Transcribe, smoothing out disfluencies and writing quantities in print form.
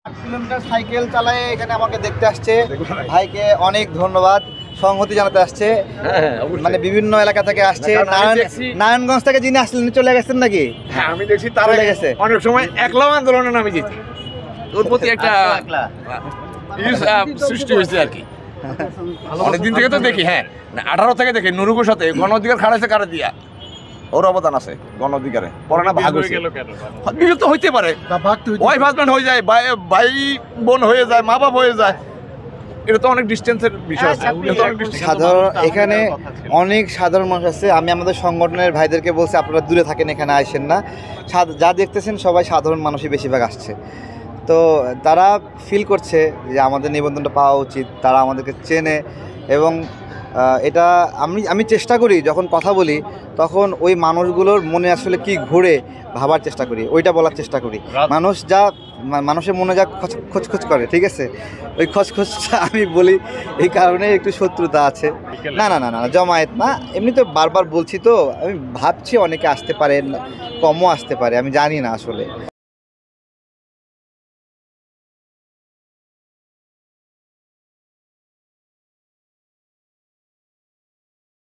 8 kilometre cycle চালায় এখানে আমাকে দেখতে আসছে। ভাইকে অনেক ধন্যবাদ, সংহতি জানাতে আসছে। মানে বিভিন্ন এলাকা থেকে আসছে। নারায়ণগঞ্জ থেকে যিনি আসলেন চলে গেছেন নাকি? হ্যাঁ, আমি দেখছি তারা চলে গেছে। অনেক সময় একলাও আন্দোলনে নামে যেত, ওর প্রতি একটা সৃষ্টি হয়েছে আর কি। অনেকদিন থেকে তো দেখি, হ্যাঁ 18 থেকে দেখি নুরুগুর সাথে গণ অধিকার খাড়াইছে কারে দিয়া, ওর অবদান আছে গণ অধিকারে। পরে না ভাগ হয়েছে, বিভক্ত হইতে পারে, ওয়াইফ হাজব্যান্ড হয়ে যায়, ভাই বোন হয়ে যায়, মা বাপ হয়ে যায়, এটা তো অনেক ডিস্টেন্সের বিষয় আছে। সাধারণ এখানে অনেক সাধারণ মানুষ আছে। আমি আমাদের সংগঠনের ভাইদেরকে বলছি আপনারা দূরে থাকেন, এখানে আসেন না। যা দেখতেছেন সবাই সাধারণ মানুষই বেশিরভাগ আসছে। তো তারা ফিল করছে যে আমাদের নিবন্ধনটা পাওয়া উচিত, তারা আমাদেরকে চেনে। এবং এটা আমি চেষ্টা করি যখন কথা বলি তখন ওই মানুষগুলোর মনে আসলে কি ঘুরে ভাবার চেষ্টা করি, ওইটা বলার চেষ্টা করি। মানুষের মনে যা খোঁজ করে, ঠিক আছে, ওই খোঁজটা আমি বলি। এই কারণে একটু শত্রুতা আছে। না না না না জমায়েত না, এমনি তো বারবার বলছি। তো আমি ভাবছি অনেকে আসতে পারে, কমও আসতে পারে, আমি জানি না আসলে।